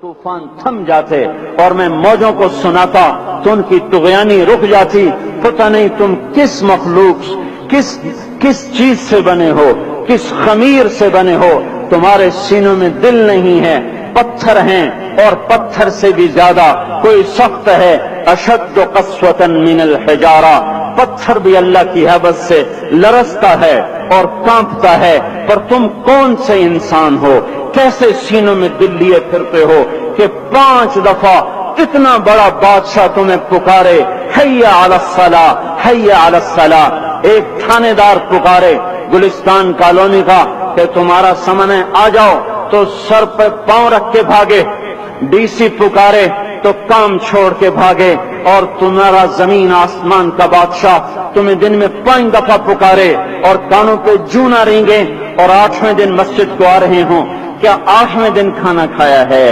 طوفان تھم جاتے اور میں موجوں کو سناتا تو ان کی طغیانی رک جاتی. پتہ نہیں تم کس مخلوق کس چیز سے بنے ہو, کس خمیر سے بنے ہو. تمہارے سینوں میں دل نہیں ہے, پتھر ہیں, اور پتھر سے بھی زیادہ کوئی سخت ہے. اشد قسوة من الحجارہ, پتھر بھی اللہ کی ہیبت سے لرزتا ہے اور کانپتا ہے. پر تم کون سے انسان ہو, کیسے سینوں میں دل لیے پھرتے ہو کہ 5 دفعہ اتنا بڑا بادشاہ تمہیں پکارے, حی علی الصلاۃ حی علی الصلاۃ. ایک تھانے دار پکارے گلستان کالونی کا کہ تمہارا سمن ہے آ جاؤ, تو سر پہ پاؤں رکھ کے بھاگے. ڈی سی پکارے تو کام چھوڑ کے بھاگے. اور تمہارا زمین آسمان کا بادشاہ تمہیں دن میں 5 دفعہ پکارے اور کانوں پہ جوں نہ رینگے, اور 8ویں دن مسجد کو آ رہے ہوں. کیا 8ویں دن کھانا کھایا ہے؟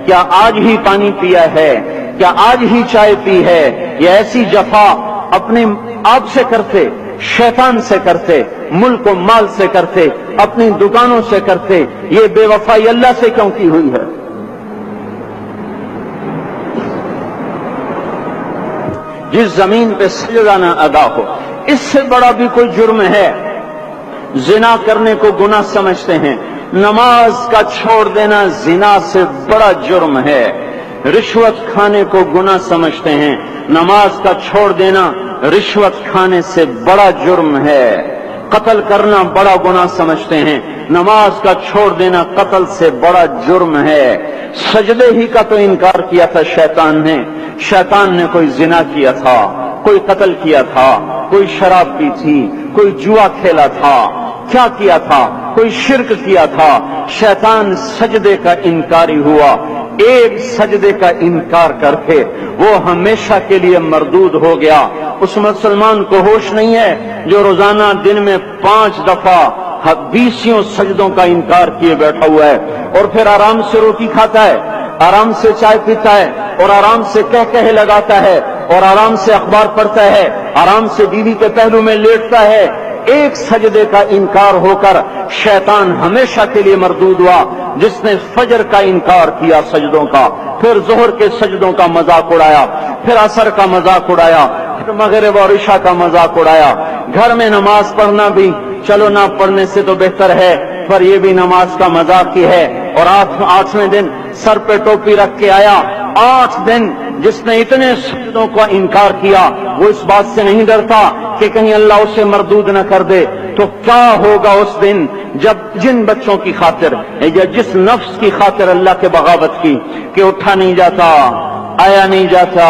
کیا آج ہی پانی پیا ہے؟ کیا آج ہی چائے پی ہے؟ یہ ایسی جفا اپنے آپ سے کرتے, شیطان سے کرتے, ملک و مال سے کرتے, اپنی دکانوں سے کرتے. یہ بے وفائی اللہ سے کیوں کی ہوئی ہے؟ جس زمین پہ سجدہ نہ ادا ہو, اس سے بڑا بھی کوئی جرم ہے؟ زنا کرنے کو گناہ سمجھتے ہیں, نماز کا چھوڑ دینا زنا سے بڑا جرم ہے. رشوت کھانے کو گناہ سمجھتے ہیں, نماز کا چھوڑ دینا رشوت کھانے سے بڑا جرم ہے. قتل کرنا بڑا گناہ سمجھتے ہیں, نماز کا چھوڑ دینا قتل سے بڑا جرم ہے. سجدے ہی کا تو انکار کیا تھا شیطان نے. شیطان نے کوئی زنا کیا تھا, کوئی قتل کیا تھا, کوئی شراب پی تھی, کوئی جوا کھیلا تھا, کیا کیا تھا, کوئی شرک کیا تھا. شیطان سجدے کا انکاری ہوا. ایک سجدے کا انکار کر کے وہ ہمیشہ کے لیے مردود ہو گیا. اس مسلمان کو ہوش نہیں ہے جو روزانہ دن میں 5 دفعہ 20 سجدوں کا انکار کیے بیٹھا ہوا ہے, اور پھر آرام سے روٹی کھاتا ہے, آرام سے چائے پیتا ہے, اور آرام سے کہے لگاتا ہے, اور آرام سے اخبار پڑھتا ہے, آرام سے بیوی کے پہلو میں لیٹتا ہے. ایک سجدے کا انکار ہو کر شیطان ہمیشہ کے لیے مردود ہوا. جس نے فجر کا انکار کیا سجدوں کا, پھر ظہر کے سجدوں کا مذاق اڑایا, پھر عصر کا مذاق اڑایا, پھر مغرب اور عشاء کا مذاق اڑایا. گھر میں نماز پڑھنا بھی چلو نہ پڑھنے سے تو بہتر ہے, پر یہ بھی نماز کا مذاق ہی ہے. اور 8ویں دن سر پہ ٹوپی رکھ کے آیا. 8 دن جس نے اتنے سجدوں کا انکار کیا, وہ اس بات سے نہیں ڈرتا کہ کہیں اللہ اسے مردود نہ کر دے. تو کیا ہوگا اس دن جب جن بچوں کی خاطر یا جس نفس کی خاطر اللہ کے بغاوت کی کہ اٹھا نہیں جاتا, آیا نہیں جاتا,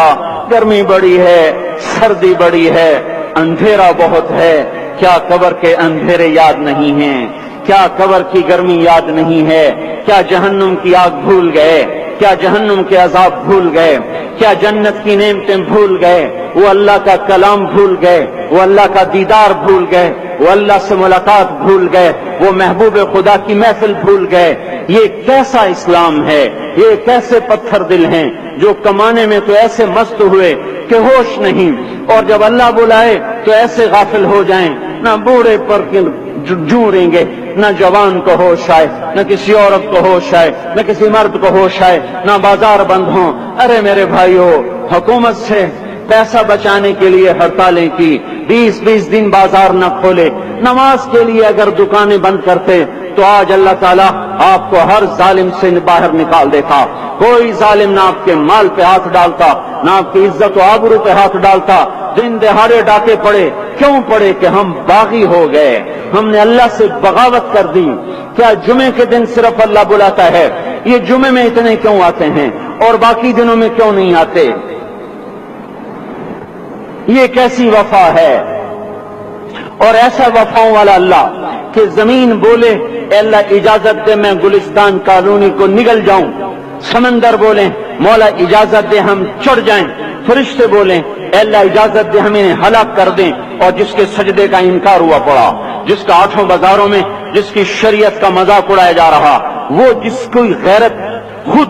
گرمی بڑی ہے, سردی بڑی ہے, اندھیرا بہت ہے. کیا قبر کے اندھیرے یاد نہیں ہیں؟ کیا قبر کی گرمی یاد نہیں ہے؟ کیا جہنم کی آگ بھول گئے؟ کیا جہنم کے عذاب بھول گئے؟ کیا جنت کی نعمتیں بھول گئے؟ وہ اللہ کا کلام بھول گئے, وہ اللہ کا دیدار بھول گئے, وہ اللہ سے ملاقات بھول گئے, وہ محبوب خدا کی محفل بھول گئے. یہ کیسا اسلام ہے؟ یہ کیسے پتھر دل ہیں جو کمانے میں تو ایسے مست ہوئے کہ ہوش نہیں, اور جب اللہ بلائے تو ایسے غافل ہو جائیں, نہ بوڑھے پر جوں رہیں گے, نہ جوان کو ہوش آئے, نہ کسی عورت کو ہوش آئے, نہ کسی مرد کو ہوش آئے, نہ بازار بند ہوں. ارے میرے بھائیو, حکومت سے پیسہ بچانے کے لیے ہڑتالیں کی, 20 دن بازار نہ کھولے. نماز کے لیے اگر دکانیں بند کرتے تو آج اللہ تعالیٰ آپ کو ہر ظالم سے باہر نکال دیتا. کوئی ظالم نہ آپ کے مال پہ ہاتھ ڈالتا, نہ آپ کی عزت و آبرو پہ ہاتھ ڈالتا. دن دہاڑے ڈاکے پڑے, کیوں پڑے؟ کہ ہم باغی ہو گئے, ہم نے اللہ سے بغاوت کر دی. کیا جمعے کے دن صرف اللہ بلاتا ہے؟ یہ جمعے میں اتنے کیوں آتے ہیں اور باقی دنوں میں کیوں نہیں آتے؟ یہ کیسی وفا ہے؟ اور ایسا وفاؤں والا اللہ کہ زمین بولے اے اللہ اجازت دے میں گلستان کالونی کو نگل جاؤں, سمندر بولیں مولا اجازت دے ہم چڑھ جائیں, فرشتے بولیں اے اللہ اجازت دے ہمیں ہلاک کر دیں. اور جس کے سجدے کا انکار ہوا پڑا, جس کا 8 بازاروں میں جس کی شریعت کا مذاق اڑایا جا رہا, وہ جس کوئی غیرت خود